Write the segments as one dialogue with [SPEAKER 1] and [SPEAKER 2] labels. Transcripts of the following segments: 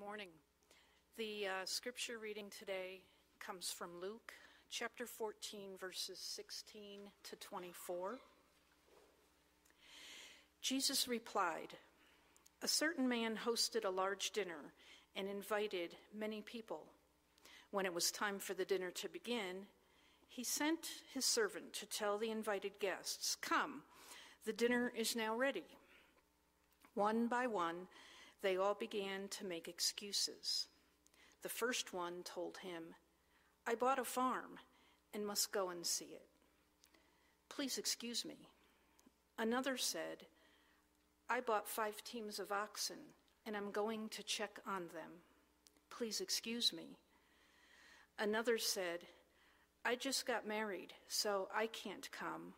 [SPEAKER 1] morning. The scripture reading today comes from Luke chapter 14, verses 16 to 24. Jesus replied, "A certain man hosted a large dinner and invited many people. When it was time for the dinner to begin, he sent his servant to tell the invited guests, 'Come, the dinner is now ready.' One by one, they all began to make excuses. The first one told him, 'I bought a farm and must go and see it. Please excuse me.' Another said, 'I bought 5 teams of oxen and I'm going to check on them. Please excuse me.' Another said, 'I just got married, so I can't come.'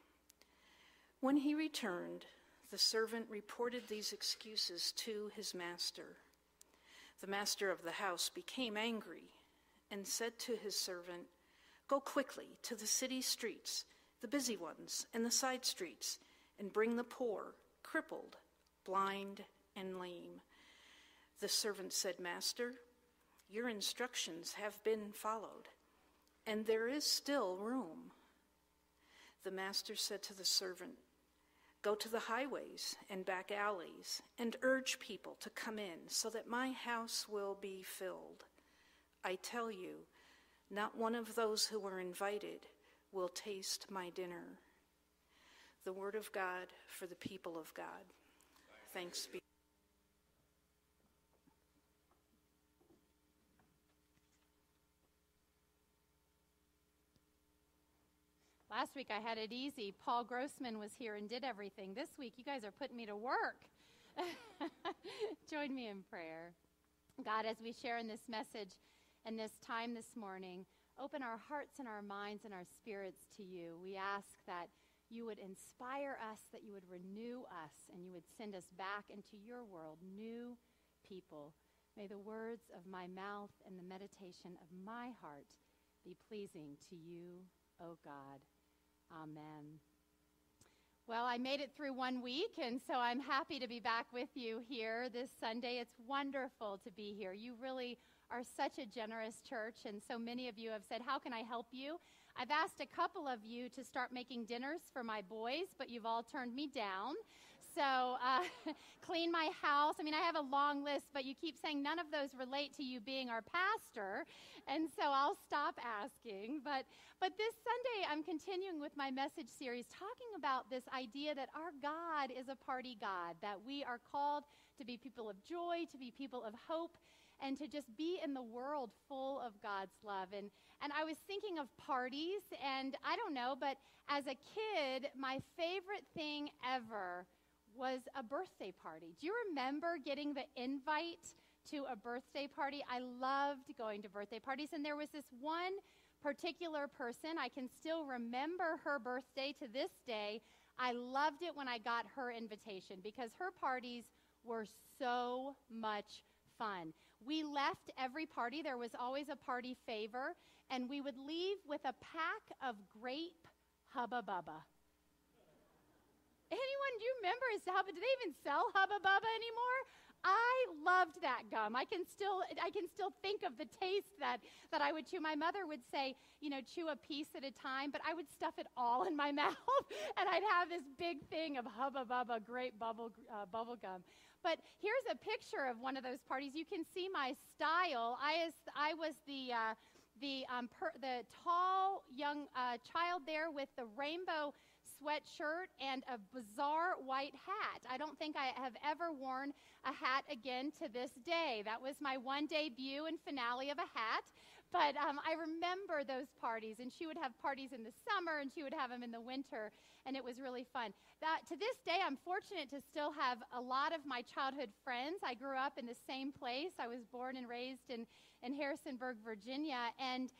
[SPEAKER 1] When he returned, the servant reported these excuses to his master. The master of the house became angry and said to his servant, 'Go quickly to the city streets, the busy ones, and the side streets, and bring the poor, crippled, blind, and lame.' The servant said, 'Master, your instructions have been followed, and there is still room.' The master said to the servant, 'Go to the highways and back alleys and urge people to come in so that my house will be filled. I tell you, not one of those who were invited will taste my dinner.'" The word of God for the people of God. Thanks be.
[SPEAKER 2] Last week I had it easy. Paul Grossman was here and did everything. This week you guys are putting me to work. Join me in prayer. God, as we share in this message and this time this morning, open our hearts and our minds and our spirits to you. We ask that you would inspire us, that you would renew us, and you would send us back into your world, new people. May the words of my mouth and the meditation of my heart be pleasing to you, O God. Amen. Well, I made it through 1 week, and so I'm happy to be back with you here this Sunday. It's wonderful to be here. You really are such a generous church, and so many of you have said, "How can I help you?" I've asked a couple of you to start making dinners for my boys, but you've all turned me down. So clean my house. I mean, I have a long list, but you keep saying none of those relate to you being our pastor, and so I'll stop asking. But this Sunday, I'm continuing with my message series, talking about this idea that our God is a party God, that we are called to be people of joy, to be people of hope, and to just be in the world full of God's love. And I was thinking of parties, and I don't know, but as a kid, my favorite thing ever was a birthday party. Do you remember getting the invite to a birthday party? I loved going to birthday parties, and there was this one particular person. I can still remember her birthday to this day. I loved it when I got her invitation because her parties were so much fun. We left every party. There was always a party favor, and we would leave with a pack of grape Hubba Bubba. Anyone, do you remember do they even sell Hubba Bubba anymore? I loved that gum. I can still think of the taste that I would chew. My mother would say, chew a piece at a time, but I would stuff it all in my mouth, and I'd have this big thing of Hubba Bubba grape bubble gum. But here's a picture of one of those parties. You can see my style. I was the tall young child there with the rainbow sweatshirt and a bizarre white hat. I don't think I have ever worn a hat again to this day. That was my one debut and finale of a hat. But I remember those parties, and she would have parties in the summer, and she would have them in the winter, and it was really fun. To this day, I'm fortunate to still have a lot of my childhood friends. I grew up in the same place. I was born and raised in Harrisonburg, Virginia, and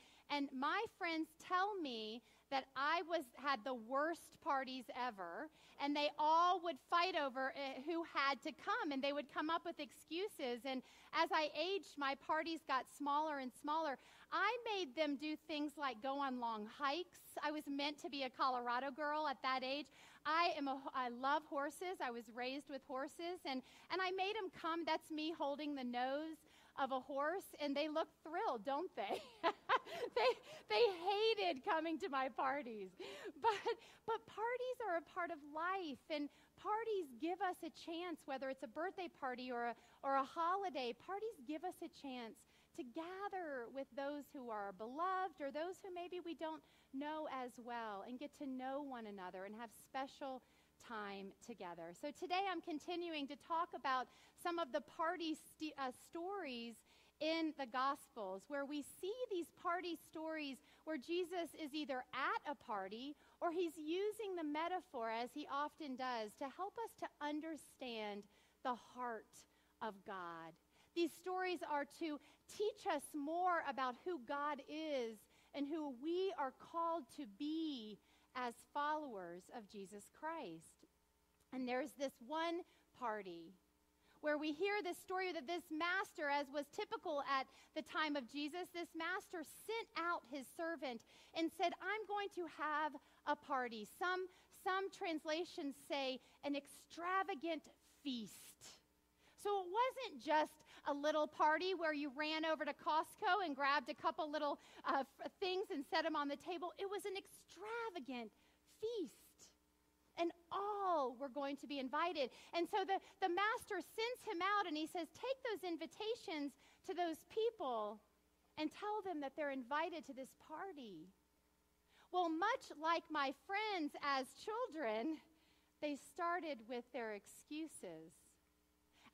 [SPEAKER 2] my friends tell me that I had the worst parties ever, and they all would fight over who had to come, and they would come up with excuses. And as I aged, my parties got smaller and smaller. I made them do things like go on long hikes. I was meant to be a Colorado girl at that age. I love horses. I was raised with horses, and I made them come. That's me holding the nose of a horse, and they look thrilled, don't they? they hated coming to my parties. But parties are a part of life, and parties give us a chance, whether it's a birthday party or a holiday. Parties give us a chance to gather with those who are beloved or those who maybe we don't know as well, and get to know one another and have special time together. So today I'm continuing to talk about some of the party stories in the Gospels, where we see these party stories where Jesus is either at a party or he's using the metaphor, as he often does, to help us to understand the heart of God. These stories are to teach us more about who God is and who we are called to be as followers of Jesus Christ. And there's this one party where we hear this story that this master, as was typical at the time of Jesus, this master sent out his servant and said, I'm going to have a party. Some translations say an extravagant feast. So it wasn't just a little party where you ran over to Costco and grabbed a couple little things and set them on the table. It was an extravagant feast. And all were going to be invited. And so the master sends him out and he says, take those invitations to those people and tell them that they're invited to this party. Well, much like my friends as children, they started with their excuses.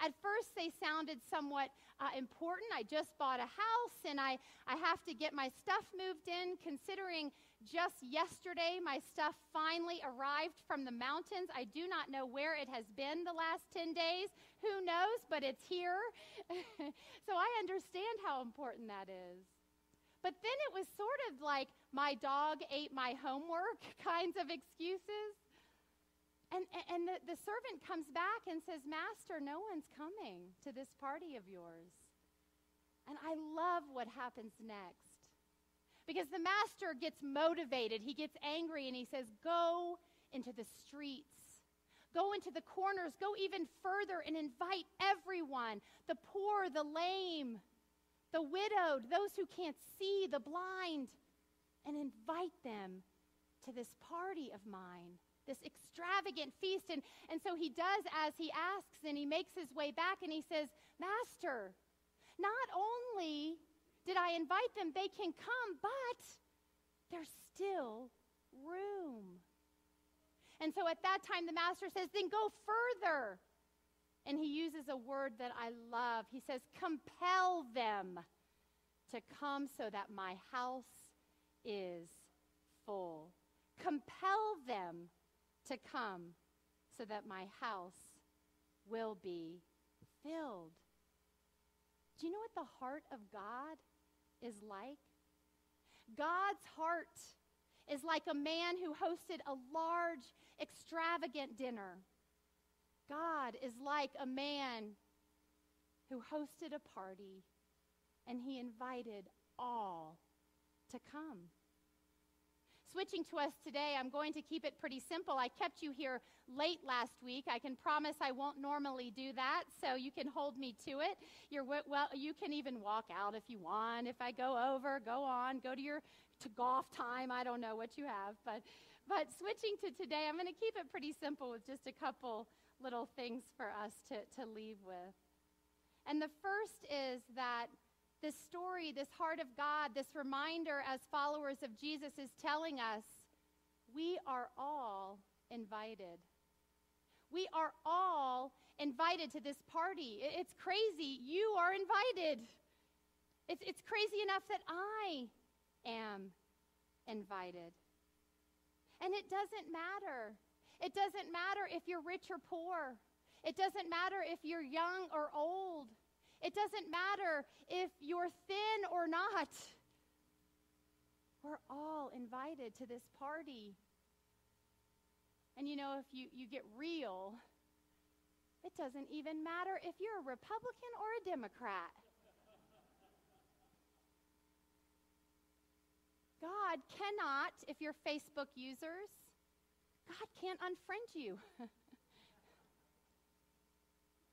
[SPEAKER 2] At first, they sounded somewhat important. I just bought a house, and I have to get my stuff moved in, considering just yesterday my stuff finally arrived from the mountains. I do not know where it has been the last 10 days. Who knows, but it's here. So I understand how important that is. But then it was sort of like my dog ate my homework kinds of excuses. And the servant comes back and says, Master, no one's coming to this party of yours. And I love what happens next. Because the master gets motivated. He gets angry and he says, go into the streets. Go into the corners. Go even further and invite everyone. The poor, the lame, the widowed, those who can't see, the blind. And invite them to this party of mine. This extravagant feast. And so he does as he asks, and he makes his way back and he says, Master, not only did I invite them, they can come, but there's still room. And so at that time the master says, then go further. And he uses a word that I love. He says, compel them to come so that my house is full. Compel them to come so that my house will be filled. Do you know what the heart of God is like? God's heart is like a man who hosted a large, extravagant dinner. God is like a man who hosted a party and he invited all to come. Switching to us today, I'm going to keep it pretty simple. I kept you here late last week. I can promise I won't normally do that, so you can hold me to it. You can even walk out if you want. If I go over, go on. Go to golf time. I don't know what you have. But switching to today, I'm going to keep it pretty simple with just a couple little things for us to leave with. And the first is that this story, this heart of God, this reminder as followers of Jesus is telling us we are all invited. We are all invited to this party. It's crazy. You are invited. It's crazy enough that I am invited. And it doesn't matter. It doesn't matter if you're rich or poor. It doesn't matter if you're young or old. It doesn't matter if you're thin or not. We're all invited to this party. And you know, if you get real, it doesn't even matter if you're a Republican or a Democrat. God cannot, if you're Facebook users, God can't unfriend you.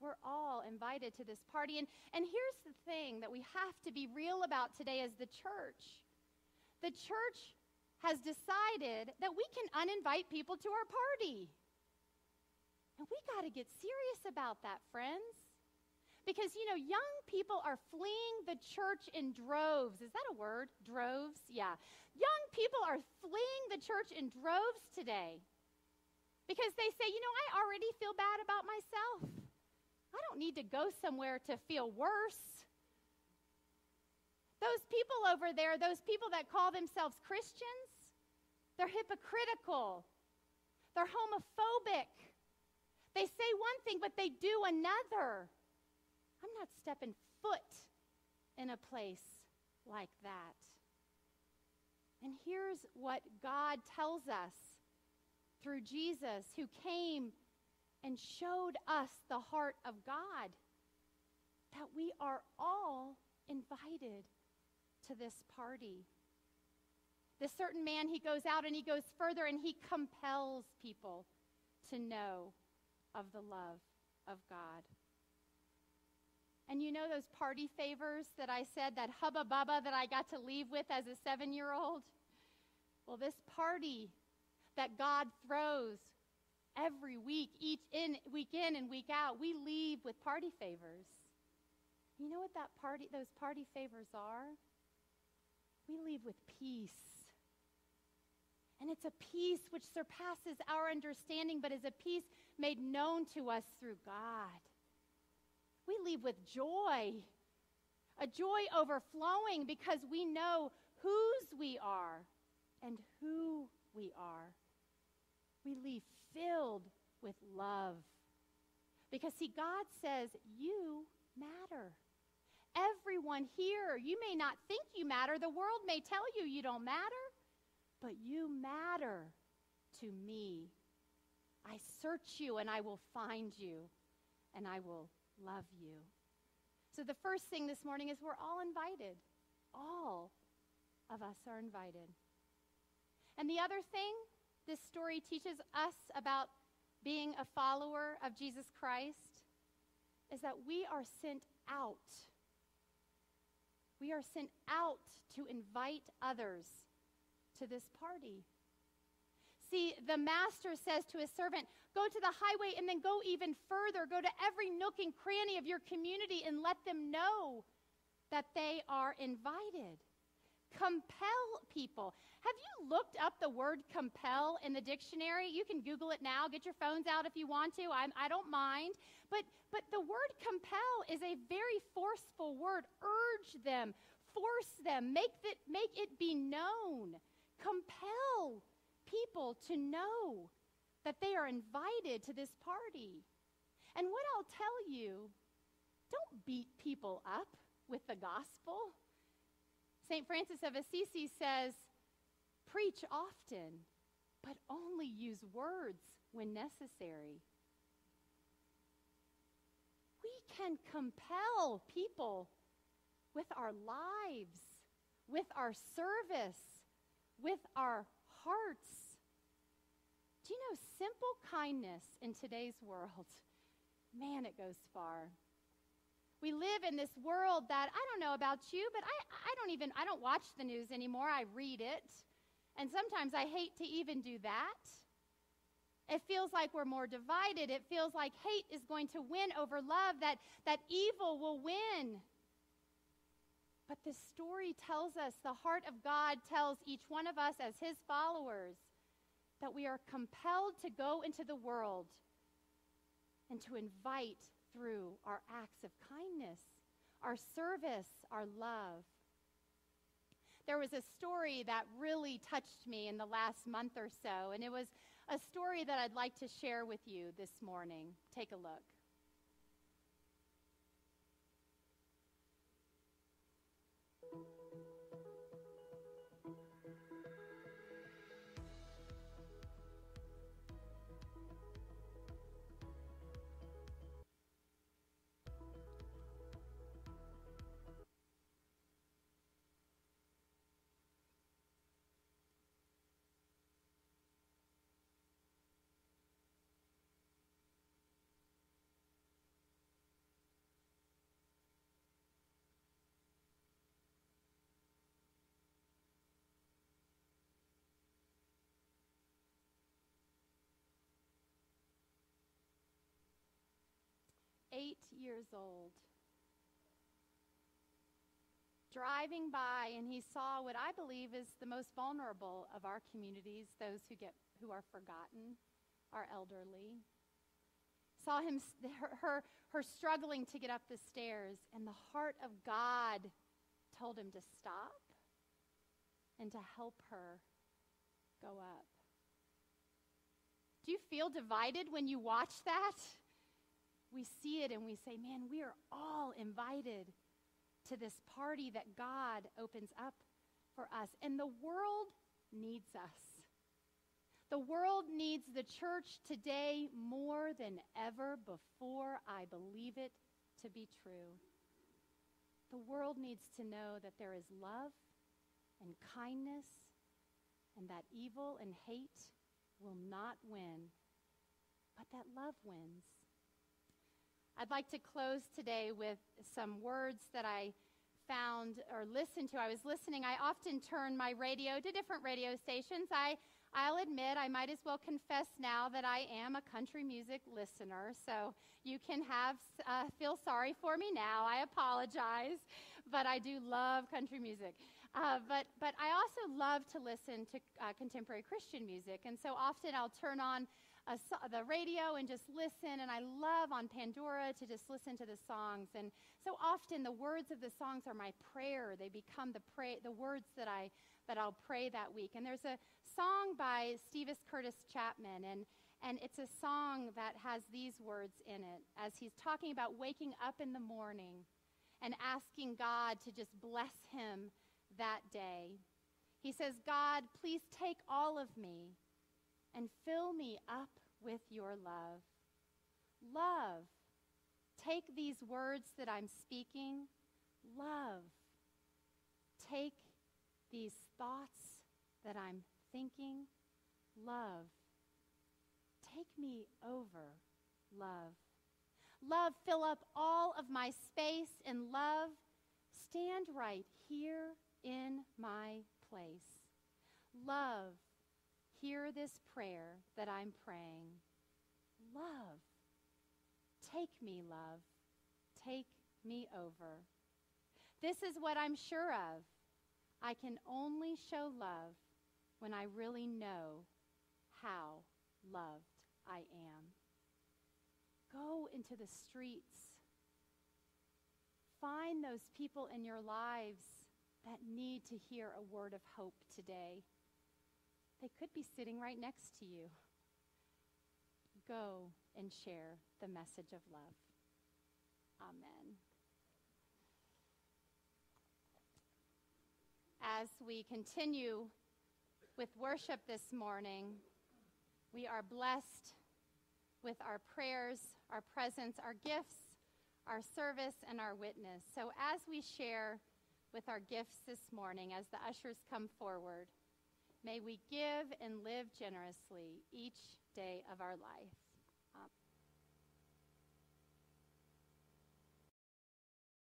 [SPEAKER 2] We're all invited to this party. And here's the thing that we have to be real about today as the church. The church has decided that we can uninvite people to our party. And we got to get serious about that, friends. Because, young people are fleeing the church in droves. Is that a word? Droves? Yeah. Young people are fleeing the church in droves today. Because they say, I already feel bad about myself. I don't need to go somewhere to feel worse. Those people over there, those people that call themselves Christians, they're hypocritical. They're homophobic. They say one thing, but they do another. I'm not stepping foot in a place like that. And here's what God tells us through Jesus, who came and showed us the heart of God, that we are all invited to this party. This certain man, he goes out and he goes further and he compels people to know of the love of God. And those party favors that I said, that hubba bubba that I got to leave with as a 7-year-old? Well, this party that God throws every week, week in and week out, we leave with party favors. You know what those party favors are? We leave with peace. And it's a peace which surpasses our understanding, but is a peace made known to us through God. We leave with joy, a joy overflowing because we know whose we are and who we are. We leave filled with love. Because, see, God says, you matter. Everyone here, you may not think you matter. The world may tell you you don't matter, but you matter to me. I search you and I will find you and I will love you. So the first thing this morning is we're all invited. All of us are invited. And the other thing this story teaches us about being a follower of Jesus Christ is that we are sent out. We are sent out to invite others to this party. See, the master says to his servant, go to the highway and then go even further. Go to every nook and cranny of your community and let them know that they are invited. Compel people. Have you looked up the word compel in the dictionary? You can Google it now. Get your phones out if you want to. I don't mind. But the word compel is a very forceful word. Urge them. Force them. Make it be known. Compel people to know that they are invited to this party. And what I'll tell you, don't beat people up with the gospel. St. Francis of Assisi says, preach often, but only use words when necessary. We can compel people with our lives, with our service, with our hearts. Do you know simple kindness in today's world? Man, it goes far. We live in this world that, I don't know about you, but I don't watch the news anymore. I read it. And sometimes I hate to even do that. It feels like we're more divided. It feels like hate is going to win over love, that evil will win. But the story tells us, the heart of God tells each one of us as his followers, that we are compelled to go into the world and to invite through our acts of kindness, our service, our love. There was a story that really touched me in the last month or so, and it was a story that I'd like to share with you this morning. Take a look. years old, driving by, and he saw what I believe is the most vulnerable of our communities, those who are forgotten, our elderly. Saw her struggling to get up the stairs, and the heart of God told him to stop and to help her go up. Do you feel divided when you watch that? We see it and we say, man, we are all invited to this party that God opens up for us. And the world needs us. The world needs the church today more than ever before. I believe it to be true. The world needs to know that there is love and kindness, and that evil and hate will not win, but that love wins. I'd like to close today with some words that I found or listened to. I was listening. I often turn my radio to different radio stations. I'll admit, I might as well confess now that I am a country music listener, so you can feel sorry for me now. I apologize, but I do love country music. But I also love to listen to contemporary Christian music, and so often I'll turn on the radio and just listen, and I love on Pandora to just listen to the songs. And so often the words of the songs are my prayer. They become the words that I'll pray that week. And there's a song by Stevie Curtis Chapman, and it's a song that has these words in it as he's talking about waking up in the morning and asking God to just bless him that day. He says, God, please take all of me and fill me up with your love. Love, take these words that I'm speaking. Love, take these thoughts that I'm thinking. Love, take me over. Love. Love, fill up all of my space, and love, stand right here in my place. Love, hear this prayer that I'm praying. Love, take me, love. Take me over. This is what I'm sure of. I can only show love when I really know how loved I am. Go into the streets. Find those people in your lives that need to hear a word of hope today. They could be sitting right next to you. Go and share the message of love. Amen. As we continue with worship this morning, we are blessed with our prayers, our presence, our gifts, our service, and our witness. So as we share with our gifts this morning, as the ushers come forward, may we give and live generously each day of our life.